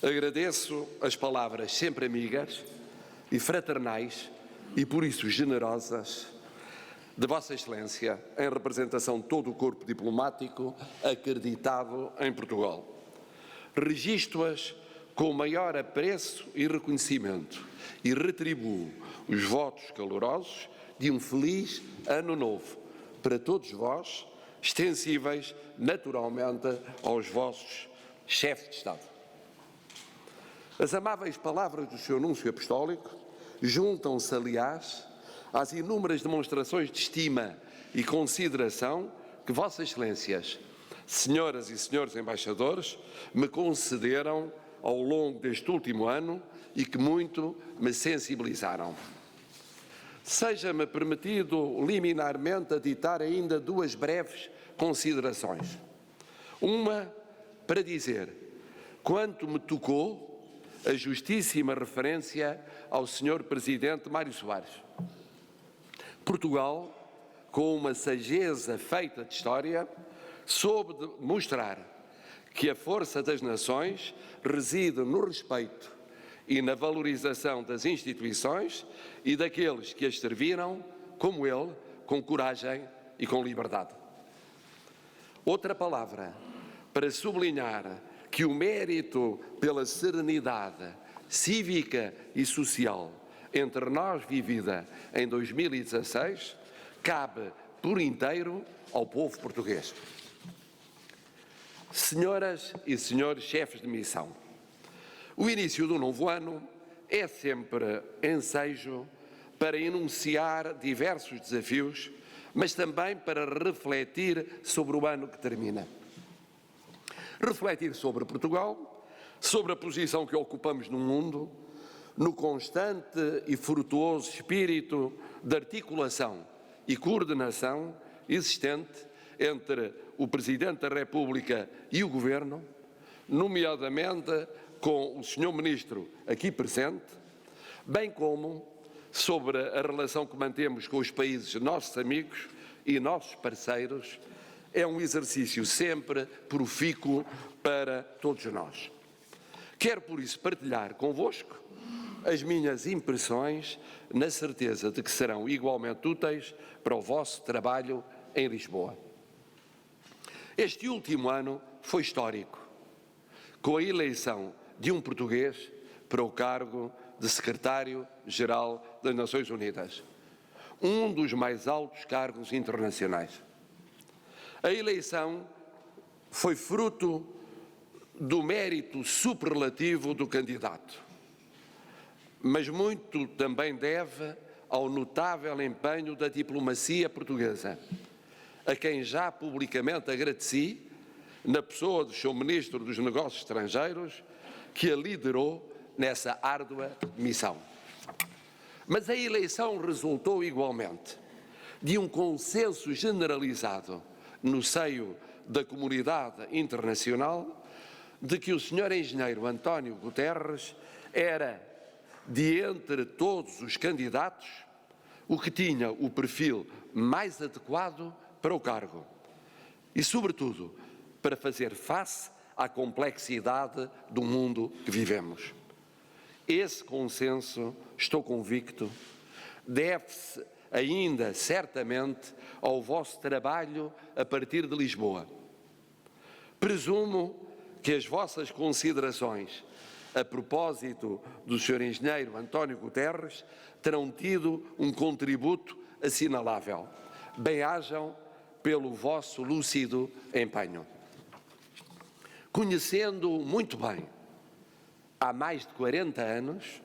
Agradeço as palavras sempre amigas e fraternais e por isso generosas de Vossa Excelência em representação de todo o corpo diplomático acreditado em Portugal. Registro-as com o maior apreço e reconhecimento e retribuo os votos calorosos de um feliz Ano Novo para todos vós, extensíveis naturalmente aos vossos chefes de Estado. As amáveis palavras do seu anúncio apostólico juntam-se, aliás, às inúmeras demonstrações de estima e consideração que Vossas Excelências, senhoras e senhores embaixadores, me concederam ao longo deste último ano e que muito me sensibilizaram. Seja-me permitido liminarmente aditar ainda duas breves considerações. Uma para dizer quanto me tocou a justíssima referência ao Sr. Presidente Mário Soares. Portugal, com uma sageza feita de história, soube mostrar que a força das nações reside no respeito e na valorização das instituições e daqueles que as serviram, como ele, com coragem e com liberdade. Outra palavra para sublinhar que o mérito pela serenidade cívica e social entre nós vivida em 2016 cabe por inteiro ao povo português. Senhoras e senhores chefes de missão, o início do novo ano é sempre ensejo para enunciar diversos desafios, mas também para refletir sobre o ano que termina. Refletir sobre Portugal, sobre a posição que ocupamos no mundo, no constante e frutuoso espírito de articulação e coordenação existente entre o Presidente da República e o Governo, nomeadamente com o Sr. Ministro aqui presente, bem como sobre a relação que mantemos com os países nossos amigos e nossos parceiros. É um exercício sempre profícuo para todos nós. Quero, por isso, partilhar convosco as minhas impressões, na certeza de que serão igualmente úteis para o vosso trabalho em Lisboa. Este último ano foi histórico, com a eleição de um português para o cargo de Secretário-Geral das Nações Unidas, um dos mais altos cargos internacionais. A eleição foi fruto do mérito superlativo do candidato, mas muito também deve ao notável empenho da diplomacia portuguesa, a quem já publicamente agradeci, na pessoa do seu Ministro dos Negócios Estrangeiros, que a liderou nessa árdua missão. Mas a eleição resultou igualmente de um consenso generalizado no seio da comunidade internacional de que o Sr. Engenheiro António Guterres era, de entre todos os candidatos, o que tinha o perfil mais adequado para o cargo e, sobretudo, para fazer face à complexidade do mundo que vivemos. Esse consenso, estou convicto, deve-se ainda certamente ao vosso trabalho a partir de Lisboa. Presumo que as vossas considerações a propósito do Sr. Engenheiro António Guterres terão tido um contributo assinalável. Bem-ajam pelo vosso lúcido empenho. Conhecendo-o muito bem, há mais de 40 anos,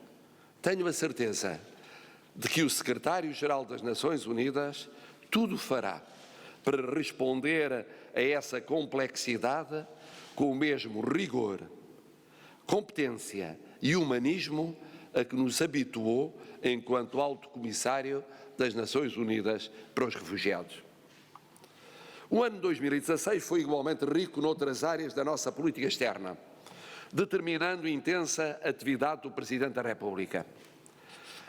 tenho a certeza de que o Secretário-Geral das Nações Unidas tudo fará para responder a essa complexidade com o mesmo rigor, competência e humanismo a que nos habituou enquanto Alto Comissário das Nações Unidas para os Refugiados. O ano 2016 foi igualmente rico noutras áreas da nossa política externa, determinando intensa atividade do Presidente da República.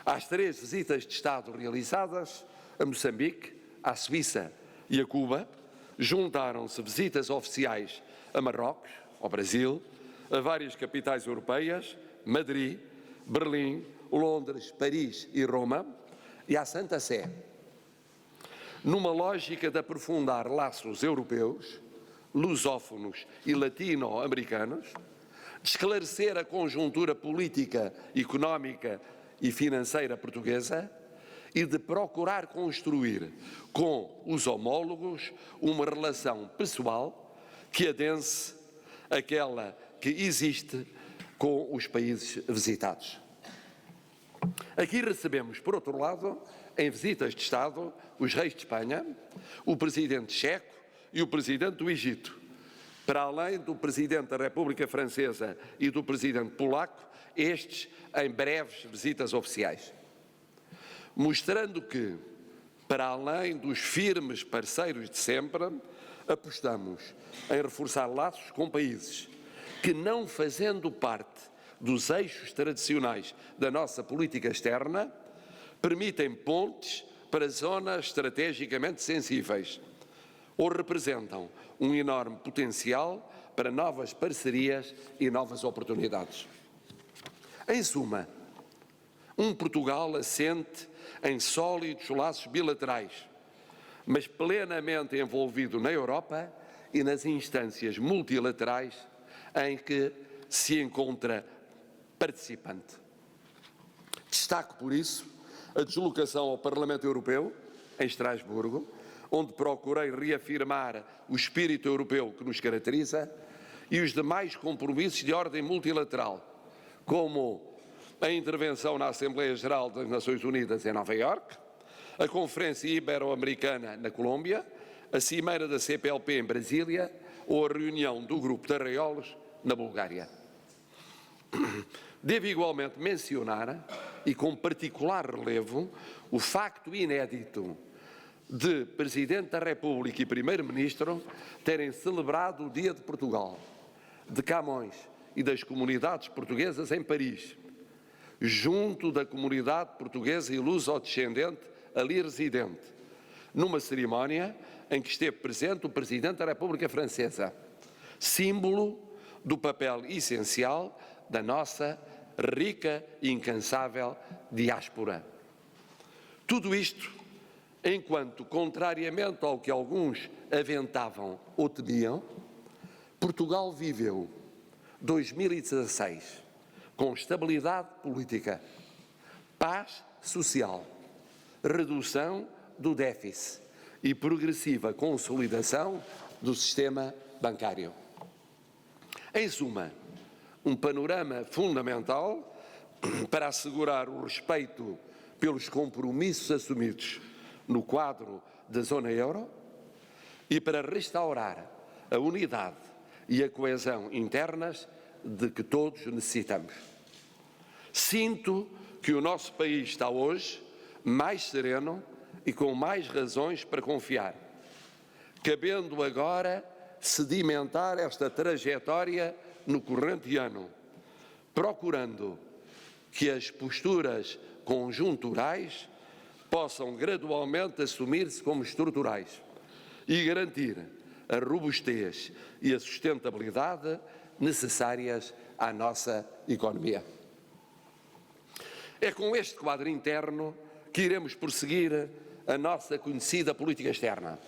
Às 3 visitas de Estado realizadas a Moçambique, à Suíça e a Cuba, juntaram-se visitas oficiais a Marrocos, ao Brasil, a várias capitais europeias, Madrid, Berlim, Londres, Paris e Roma, e à Santa Sé, numa lógica de aprofundar laços europeus, lusófonos e latino-americanos, de esclarecer a conjuntura política, económica e financeira portuguesa e de procurar construir com os homólogos uma relação pessoal que adense aquela que existe com os países visitados. Aqui recebemos, por outro lado, em visitas de Estado, os reis de Espanha, o presidente checo e o presidente do Egito, para além do presidente da República Francesa e do presidente polaco, estes em breves visitas oficiais. Mostrando que, para além dos firmes parceiros de sempre, apostamos em reforçar laços com países que, não fazendo parte dos eixos tradicionais da nossa política externa, permitem pontes para zonas estrategicamente sensíveis ou representam um enorme potencial para novas parcerias e novas oportunidades. Em suma, um Portugal assente em sólidos laços bilaterais, mas plenamente envolvido na Europa e nas instâncias multilaterais em que se encontra participante. Destaco, por isso, a deslocação ao Parlamento Europeu, em Estrasburgo, onde procurei reafirmar o espírito europeu que nos caracteriza e os demais compromissos de ordem multilateral, como a intervenção na Assembleia Geral das Nações Unidas em Nova Iorque, a Conferência Ibero-Americana na Colômbia, a Cimeira da CPLP em Brasília ou a reunião do Grupo de Arraiolos na Bulgária. Devo igualmente mencionar, e com particular relevo, o facto inédito de Presidente da República e Primeiro-Ministro terem celebrado o Dia de Portugal, de Camões e das comunidades portuguesas em Paris, junto da comunidade portuguesa e luso-descendente ali residente, numa cerimónia em que esteve presente o Presidente da República Francesa, símbolo do papel essencial da nossa rica e incansável diáspora. Tudo isto enquanto, contrariamente ao que alguns aventavam ou temiam, Portugal viveu 2016 com estabilidade política, paz social, redução do déficit e progressiva consolidação do sistema bancário. Em suma, um panorama fundamental para assegurar o respeito pelos compromissos assumidos no quadro da zona euro e para restaurar a unidade e a coesão internas de que todos necessitamos. Sinto que o nosso país está hoje mais sereno e com mais razões para confiar, cabendo agora sedimentar esta trajetória no corrente ano, procurando que as posturas conjunturais possam gradualmente assumir-se como estruturais e garantir a robustez e a sustentabilidade necessárias à nossa economia. É com este quadro interno que iremos prosseguir a nossa conhecida política externa.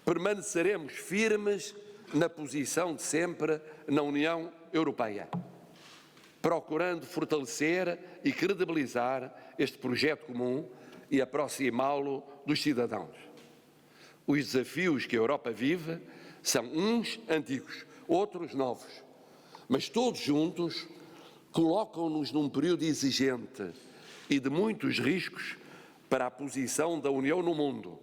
Permaneceremos firmes na posição de sempre na União Europeia, procurando fortalecer e credibilizar este projeto comum e aproximá-lo dos cidadãos. Os desafios que a Europa vive são uns antigos, outros novos, mas todos juntos colocam-nos num período exigente e de muitos riscos para a posição da União no mundo.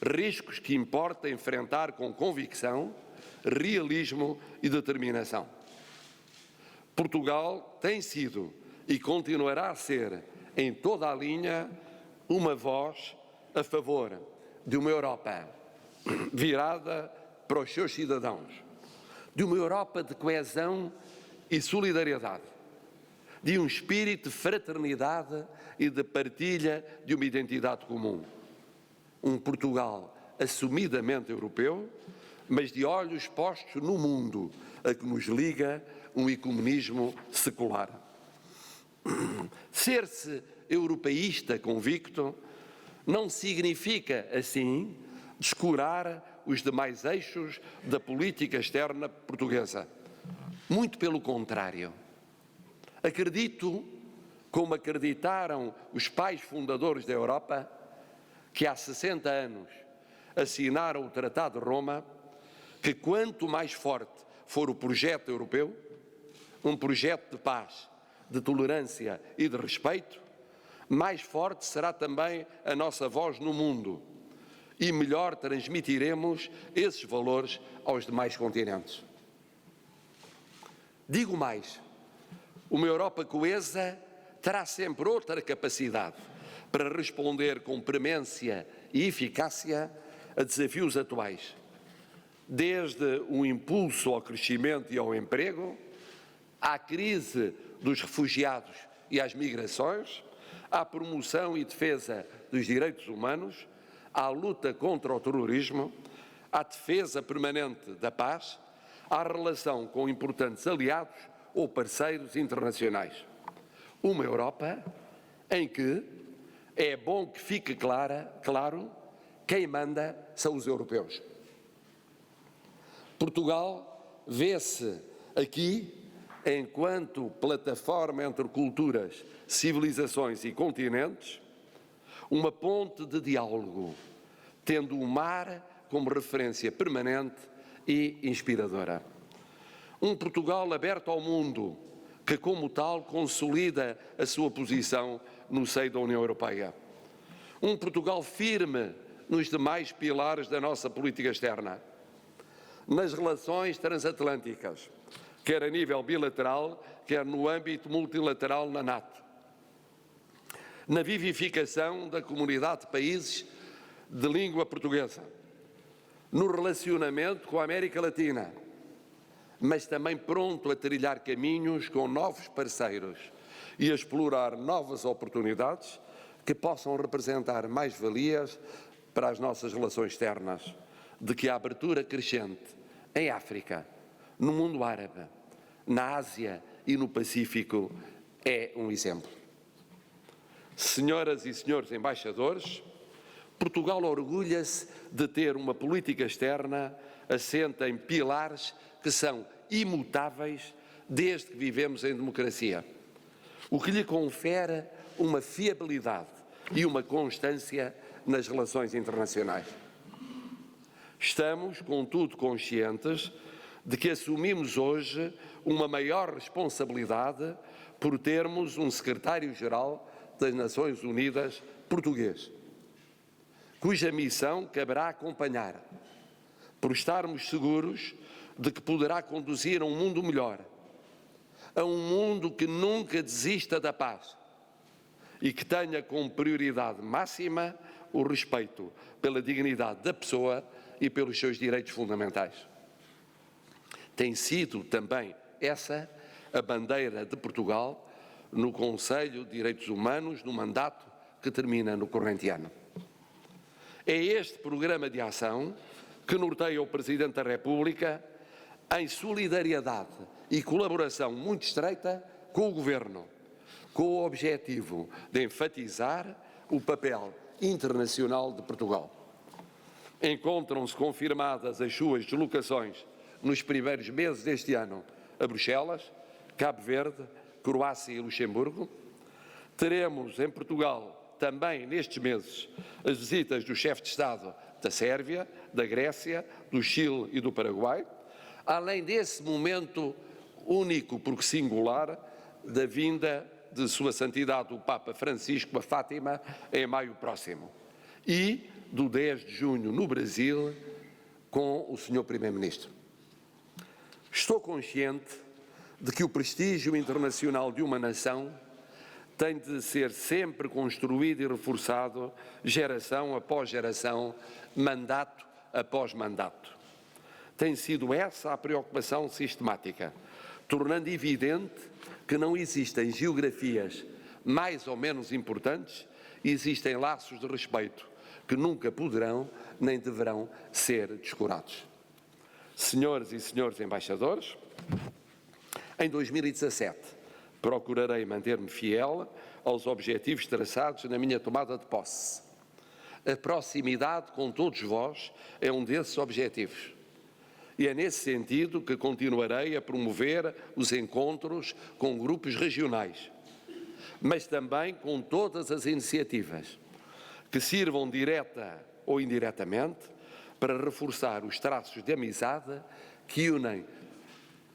Riscos que importa enfrentar com convicção, realismo e determinação. Portugal tem sido e continuará a ser, em toda a linha, uma voz a favor de uma Europa virada para os seus cidadãos, de uma Europa de coesão e solidariedade, de um espírito de fraternidade e de partilha de uma identidade comum. Um Portugal assumidamente europeu, mas de olhos postos no mundo, a que nos liga um ecumenismo secular. Ser-se europeísta convicto não significa, assim, descurar os demais eixos da política externa portuguesa. Muito pelo contrário. Acredito, como acreditaram os pais fundadores da Europa, que há 60 anos assinaram o Tratado de Roma, que quanto mais forte for o projeto europeu, um projeto de paz, de tolerância e de respeito, mais forte será também a nossa voz no mundo e melhor transmitiremos esses valores aos demais continentes. Digo mais, uma Europa coesa terá sempre outra capacidade para responder com premência e eficácia a desafios atuais, desde o impulso ao crescimento e ao emprego, à crise dos refugiados e às migrações, à promoção e defesa dos direitos humanos, à luta contra o terrorismo, à defesa permanente da paz, à relação com importantes aliados ou parceiros internacionais. Uma Europa em que é bom que fique claro, quem manda são os europeus. Portugal vê-se aqui enquanto plataforma entre culturas, civilizações e continentes, uma ponte de diálogo, tendo o mar como referência permanente e inspiradora. Um Portugal aberto ao mundo, que como tal consolida a sua posição no seio da União Europeia. Um Portugal firme nos demais pilares da nossa política externa, nas relações transatlânticas, quer a nível bilateral, quer no âmbito multilateral na NATO, na vivificação da comunidade de países de língua portuguesa, no relacionamento com a América Latina, mas também pronto a trilhar caminhos com novos parceiros e a explorar novas oportunidades que possam representar mais-valias para as nossas relações externas, de que a abertura crescente em África, no mundo árabe, na Ásia e no Pacífico é um exemplo. Senhoras e senhores embaixadores, Portugal orgulha-se de ter uma política externa assente em pilares que são imutáveis desde que vivemos em democracia, o que lhe confere uma fiabilidade e uma constância nas relações internacionais. Estamos, contudo, conscientes de que assumimos hoje uma maior responsabilidade por termos um secretário-geral das Nações Unidas português, cuja missão caberá acompanhar, por estarmos seguros de que poderá conduzir a um mundo melhor, a um mundo que nunca desista da paz e que tenha como prioridade máxima o respeito pela dignidade da pessoa e pelos seus direitos fundamentais. Tem sido também essa a bandeira de Portugal no Conselho de Direitos Humanos, no mandato que termina no corrente ano. É este programa de ação que norteia o Presidente da República em solidariedade e colaboração muito estreita com o Governo, com o objetivo de enfatizar o papel internacional de Portugal. Encontram-se confirmadas as suas deslocações nos primeiros meses deste ano a Bruxelas, Cabo Verde, Croácia e Luxemburgo. Teremos em Portugal também nestes meses as visitas do chefe de Estado da Sérvia, da Grécia, do Chile e do Paraguai, além desse momento único porque singular da vinda de Sua Santidade o Papa Francisco a Fátima em maio próximo e do 10 de junho no Brasil com o Sr. Primeiro-Ministro. Estou consciente de que o prestígio internacional de uma nação tem de ser sempre construído e reforçado, geração após geração, mandato após mandato. Tem sido essa a preocupação sistemática, tornando evidente que não existem geografias mais ou menos importantes, existem laços de respeito que nunca poderão nem deverão ser descurados. Senhoras e senhores embaixadores, em 2017 procurarei manter-me fiel aos objetivos traçados na minha tomada de posse. A proximidade com todos vós é um desses objetivos. E é nesse sentido que continuarei a promover os encontros com grupos regionais, mas também com todas as iniciativas que sirvam direta ou indiretamente para reforçar os traços de amizade que unem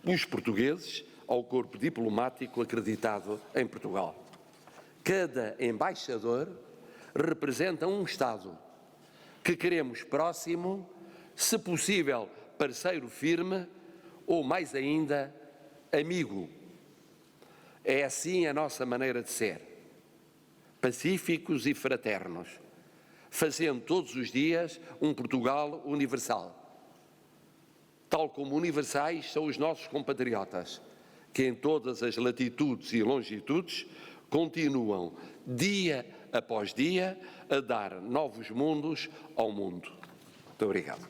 os portugueses ao corpo diplomático acreditado em Portugal. Cada embaixador representa um Estado que queremos próximo, se possível parceiro firme ou, mais ainda, amigo. É assim a nossa maneira de ser, pacíficos e fraternos, fazendo todos os dias um Portugal universal. Tal como universais são os nossos compatriotas, que em todas as latitudes e longitudes continuam, dia após dia, a dar novos mundos ao mundo. Muito obrigado.